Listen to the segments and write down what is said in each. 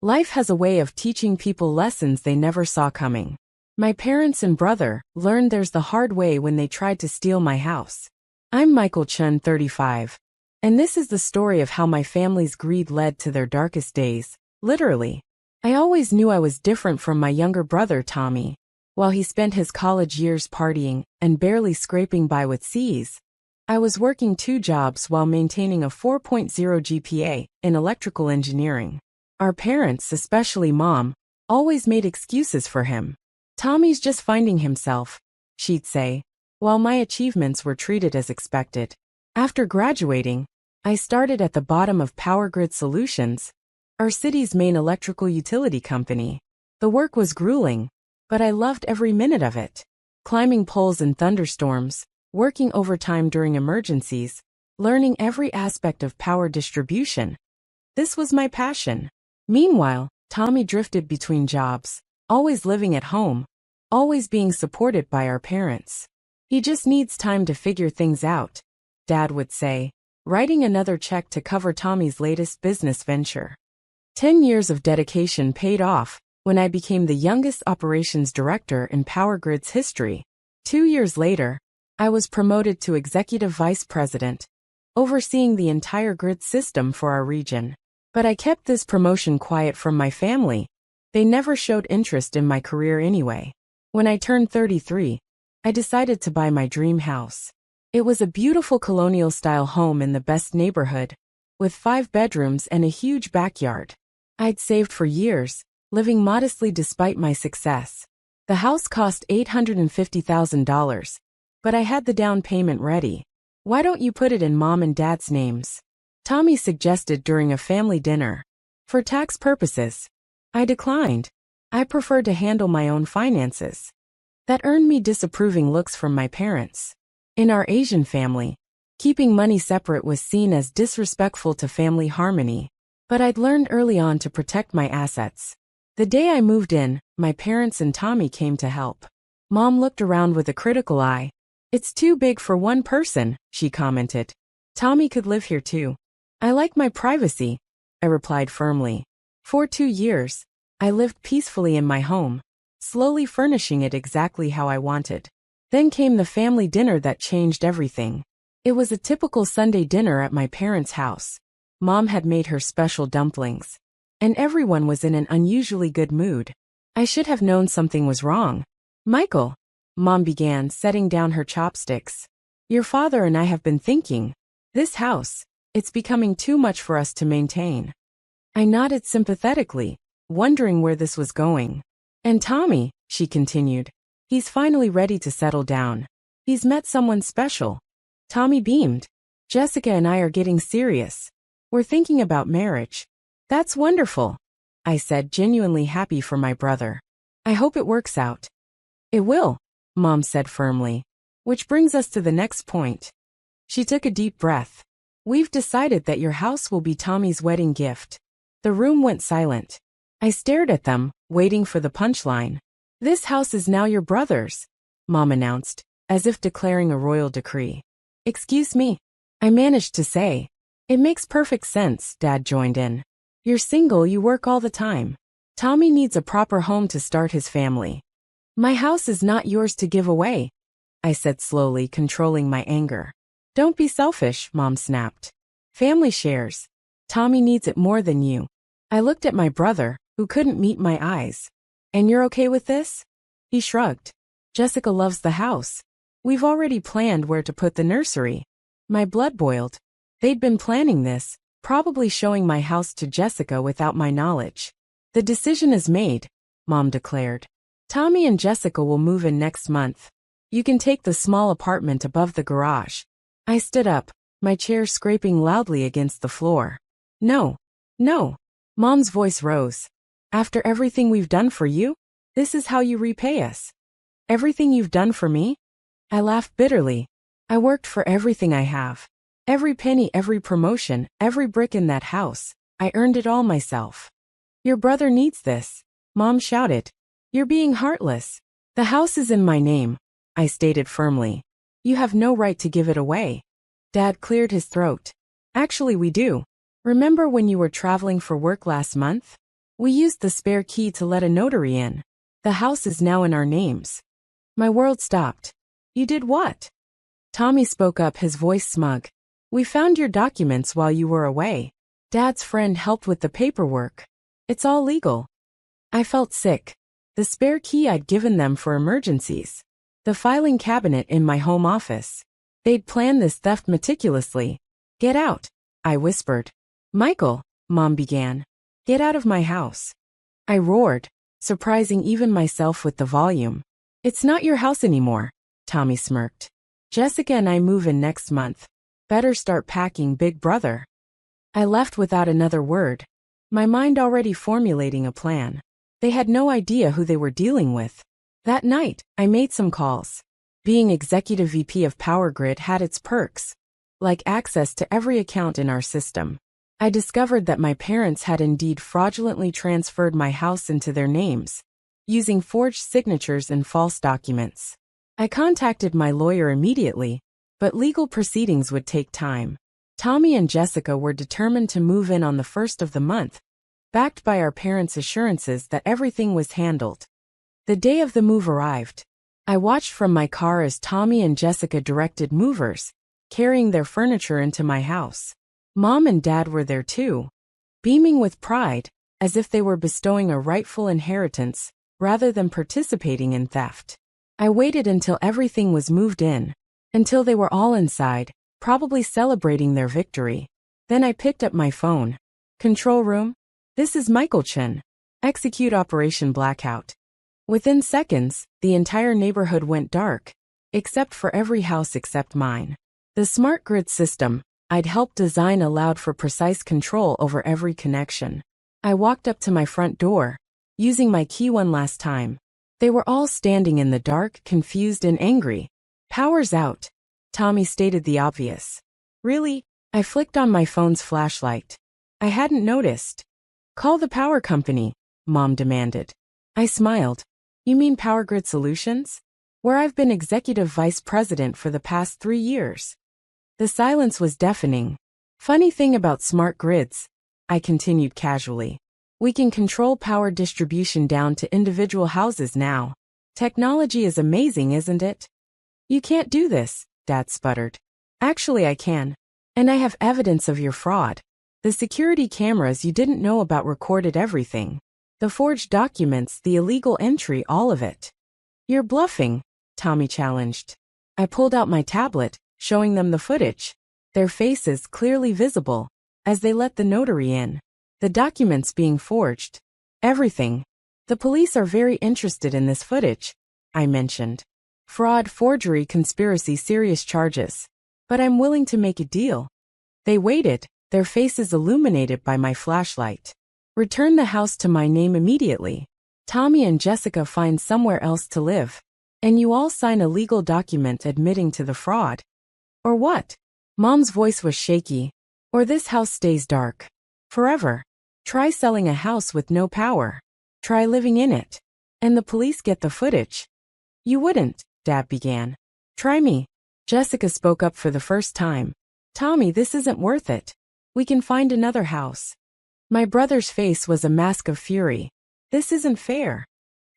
Life has a way of teaching people lessons they never saw coming. My parents and brother learned theirs the hard way when they tried to steal my house. I'm Michael Chun, 35. And this is the story of how my family's greed led to their darkest days, literally. I always knew I was different from my younger brother Tommy. While he spent his college years partying and barely scraping by with C's, I was working 2 jobs while maintaining a 4.0 GPA in electrical engineering. Our parents, especially Mom, always made excuses for him. Tommy's just finding himself, she'd say, while my achievements were treated as expected. After graduating, I started at the bottom of Power Grid Solutions, our city's main electrical utility company. The work was grueling, but I loved every minute of it. Climbing poles in thunderstorms, working overtime during emergencies, learning every aspect of power distribution. This was my passion. Meanwhile, Tommy drifted between jobs, always living at home, always being supported by our parents. He just needs time to figure things out, Dad would say, writing another check to cover Tommy's latest business venture. 10 years of dedication paid off when I became the youngest operations director in Power Grid's history. 2 years later, I was promoted to executive vice president, overseeing the entire grid system for our region. But I kept this promotion quiet from my family. They never showed interest in my career anyway. When I turned 33, I decided to buy my dream house. It was a beautiful colonial-style home in the best neighborhood, with 5 bedrooms and a huge backyard. I'd saved for years, living modestly despite my success. The house cost $850,000, but I had the down payment ready. Why don't you put it in Mom and Dad's names? Tommy suggested during a family dinner. For tax purposes. I declined. I preferred to handle my own finances. That earned me disapproving looks from my parents. In our Asian family, keeping money separate was seen as disrespectful to family harmony. But I'd learned early on to protect my assets. The day I moved in, my parents and Tommy came to help. Mom looked around with a critical eye. "It's too big for one person," she commented. "Tommy could live here too." "I like my privacy," I replied firmly. For 2 years, I lived peacefully in my home, slowly furnishing it exactly how I wanted. Then came the family dinner that changed everything. It was a typical Sunday dinner at my parents' house. Mom had made her special dumplings, and everyone was in an unusually good mood. I should have known something was wrong. "Michael," Mom began, setting down her chopsticks. "Your father and I have been thinking. This house, it's becoming too much for us to maintain." I nodded sympathetically, wondering where this was going. "And Tommy," she continued, "he's finally ready to settle down. He's met someone special." Tommy beamed. "Jessica and I are getting serious. We're thinking about marriage." "That's wonderful," I said, genuinely happy for my brother. "I hope it works out." "It will," Mom said firmly. "Which brings us to the next point." She took a deep breath. "We've decided that your house will be Tommy's wedding gift." The room went silent. I stared at them, waiting for the punchline. "This house is now your brother's," Mom announced, as if declaring a royal decree. "Excuse me," I managed to say. "It makes perfect sense," Dad joined in. "You're single, you work all the time. Tommy needs a proper home to start his family." "My house is not yours to give away," I said slowly, controlling my anger. "Don't be selfish," Mom snapped. "Family shares. Tommy needs it more than you." I looked at my brother, who couldn't meet my eyes. "And you're okay with this?" He shrugged. "Jessica loves the house. We've already planned where to put the nursery." My blood boiled. They'd been planning this, probably showing my house to Jessica without my knowledge. "The decision is made," Mom declared. "Tommy and Jessica will move in next month. You can take the small apartment above the garage." I stood up, my chair scraping loudly against the floor. "No. No." Mom's voice rose. "After everything we've done for you? This is how you repay us?" "Everything you've done for me?" I laughed bitterly. "I worked for everything I have. Every penny, every promotion, every brick in that house. I earned it all myself." "Your brother needs this," Mom shouted. "You're being heartless." "The house is in my name," I stated firmly. "You have no right to give it away." Dad cleared his throat. "Actually, we do. Remember when you were traveling for work last month? We used the spare key to let a notary in. The house is now in our names. My world stopped. You did what? Tommy spoke up, his voice smug. We found your documents while you were away. Dad's friend helped with the paperwork. It's all legal. I felt sick. The spare key I'd given them for emergencies. The filing cabinet in my home office. They'd planned this theft meticulously. Get out, I whispered. Michael, Mom began. Get out of my house. I roared, surprising even myself with the volume. It's not your house anymore, Tommy smirked. Jessica and I move in next month. Better start packing, big brother. I left without another word, my mind already formulating a plan. They had no idea who they were dealing with. That night, I made some calls. Being executive VP of Power Grid had its perks, like access to every account in our system. I discovered that my parents had indeed fraudulently transferred my house into their names, using forged signatures and false documents. I contacted my lawyer immediately, but legal proceedings would take time. Tommy and Jessica were determined to move in on the 1st of the month, backed by our parents' assurances that everything was handled. The day of the move arrived. I watched from my car as Tommy and Jessica directed movers, carrying their furniture into my house. Mom and Dad were there too, beaming with pride, as if they were bestowing a rightful inheritance, rather than participating in theft. I waited until everything was moved in, until they were all inside, probably celebrating their victory. Then I picked up my phone. Control room? This is Michael Chen. Execute Operation Blackout. Within seconds, the entire neighborhood went dark, except for every house except mine. The smart grid system I'd helped design allowed for precise control over every connection. I walked up to my front door, using my key one last time. They were all standing in the dark, confused and angry. Power's out. Tommy stated the obvious. Really? I flicked on my phone's flashlight. I hadn't noticed. Call the power company, Mom demanded. I smiled. You mean Power Grid Solutions? Where I've been executive vice president for the past 3 years. The silence was deafening. Funny thing about smart grids, I continued casually. We can control power distribution down to individual houses now. Technology is amazing, isn't it? You can't do this, Dad sputtered. Actually, I can. And I have evidence of your fraud. The security cameras you didn't know about recorded everything. The forged documents, the illegal entry, all of it. You're bluffing, Tommy challenged. I pulled out my tablet, showing them the footage, their faces clearly visible, as they let the notary in. The documents being forged. Everything. The police are very interested in this footage, I mentioned. Fraud, forgery, conspiracy, serious charges. But I'm willing to make a deal. They waited, their faces illuminated by my flashlight. Return the house to my name immediately. Tommy and Jessica find somewhere else to live. And you all sign a legal document admitting to the fraud. Or what? Mom's voice was shaky. Or this house stays dark. Forever. Try selling a house with no power. Try living in it. And the police get the footage. You wouldn't, Dad began. Try me. Jessica spoke up for the first time. Tommy, this isn't worth it. We can find another house. My brother's face was a mask of fury. This isn't fair.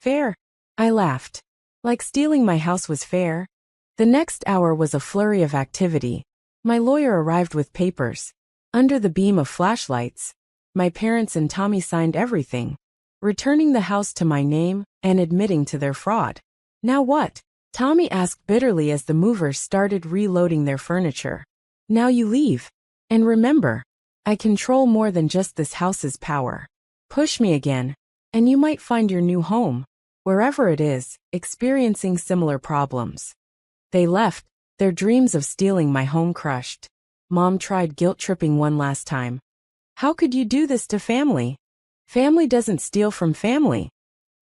Fair? I laughed. Like stealing my house was fair? The next hour was a flurry of activity. My lawyer arrived with papers. Under the beam of flashlights, my parents and Tommy signed everything, returning the house to my name and admitting to their fraud. Now what? Tommy asked bitterly as the movers started reloading their furniture. Now you leave. And remember, I control more than just this house's power. Push me again, and you might find your new home, wherever it is, experiencing similar problems. They left, their dreams of stealing my home crushed. Mom tried guilt-tripping one last time. How could you do this to family? Family doesn't steal from family,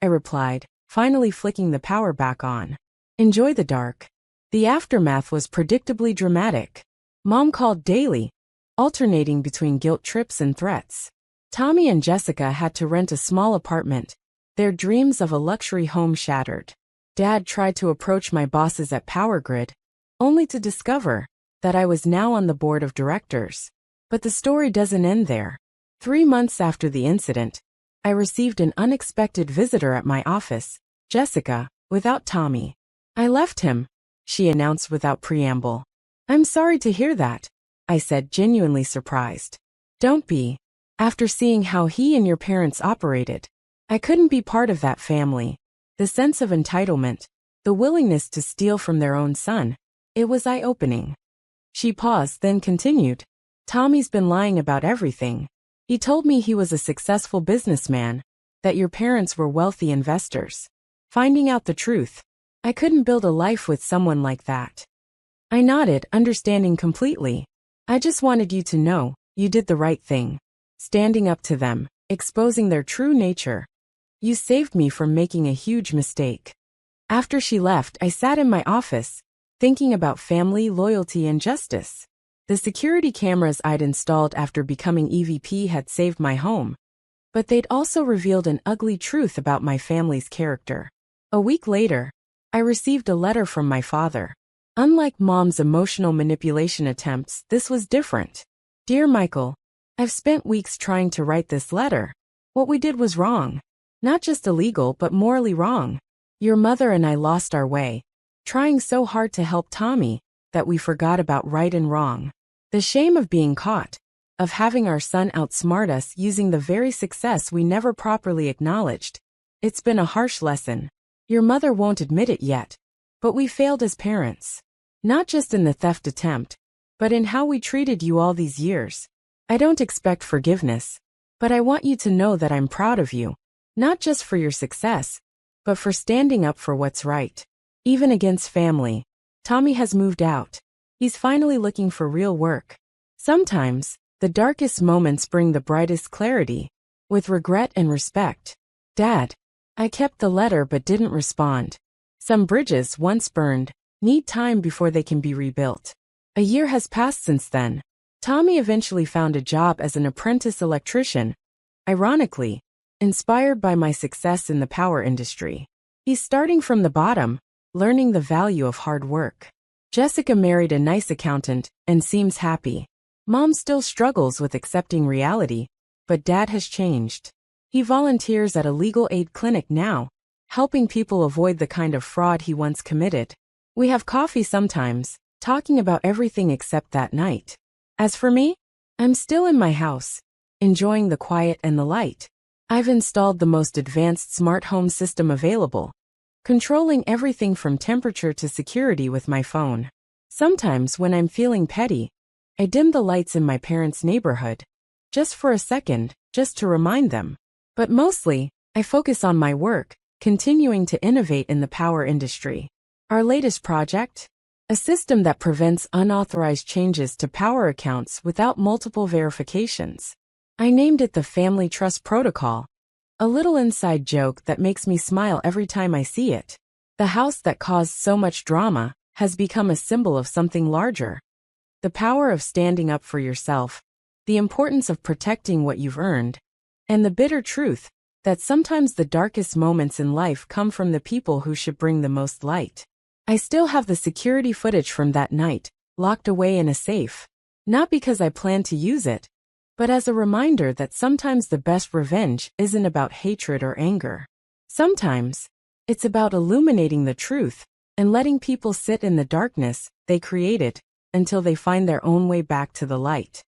I replied, finally flicking the power back on. Enjoy the dark. The aftermath was predictably dramatic. Mom called daily, alternating between guilt trips and threats. Tommy and Jessica had to rent a small apartment, their dreams of a luxury home shattered. Dad tried to approach my bosses at Power Grid, only to discover that I was now on the board of directors. But the story doesn't end there. 3 months after the incident, I received an unexpected visitor at my office, Jessica, without Tommy. I left him, she announced without preamble. I'm sorry to hear that, I said, genuinely surprised. Don't be. After seeing how he and your parents operated, I couldn't be part of that family. The sense of entitlement, the willingness to steal from their own son, it was eye-opening. She paused, then continued. Tommy's been lying about everything. He told me he was a successful businessman, that your parents were wealthy investors. Finding out the truth, I couldn't build a life with someone like that. I nodded, understanding completely. I just wanted you to know, you did the right thing. Standing up to them, exposing their true nature. You saved me from making a huge mistake. After she left, I sat in my office, thinking about family, loyalty, and justice. The security cameras I'd installed after becoming EVP had saved my home. But they'd also revealed an ugly truth about my family's character. A week later, I received a letter from my father. Unlike Mom's emotional manipulation attempts, this was different. Dear Michael, I've spent weeks trying to write this letter. What we did was wrong. Not just illegal, but morally wrong. Your mother and I lost our way, trying so hard to help Tommy, that we forgot about right and wrong. The shame of being caught, of having our son outsmart us using the very success we never properly acknowledged. It's been a harsh lesson. Your mother won't admit it yet, but we failed as parents. Not just in the theft attempt, but in how we treated you all these years. I don't expect forgiveness, but I want you to know that I'm proud of you, not just for your success, but for standing up for what's right. Even against family. Tommy has moved out. He's finally looking for real work. Sometimes, the darkest moments bring the brightest clarity. With regret and respect. Dad. I kept the letter but didn't respond. Some bridges, once burned, need time before they can be rebuilt. A year has passed since then. Tommy eventually found a job as an apprentice electrician. Ironically, inspired by my success in the power industry. He's starting from the bottom, learning the value of hard work. Jessica married a nice accountant and seems happy. Mom still struggles with accepting reality, but Dad has changed. He volunteers at a legal aid clinic now, helping people avoid the kind of fraud he once committed. We have coffee sometimes, talking about everything except that night. As for me, I'm still in my house, enjoying the quiet and the light. I've installed the most advanced smart home system available, controlling everything from temperature to security with my phone. Sometimes when I'm feeling petty, I dim the lights in my parents' neighborhood, just for a second, just to remind them. But mostly, I focus on my work, continuing to innovate in the power industry. Our latest project? A system that prevents unauthorized changes to power accounts without multiple verifications. I named it the Family Trust Protocol. A little inside joke that makes me smile every time I see it. The house that caused so much drama has become a symbol of something larger. The power of standing up for yourself, the importance of protecting what you've earned, and the bitter truth that sometimes the darkest moments in life come from the people who should bring the most light. I still have the security footage from that night, locked away in a safe. Not because I plan to use it, but as a reminder that sometimes the best revenge isn't about hatred or anger. Sometimes, it's about illuminating the truth and letting people sit in the darkness they created until they find their own way back to the light.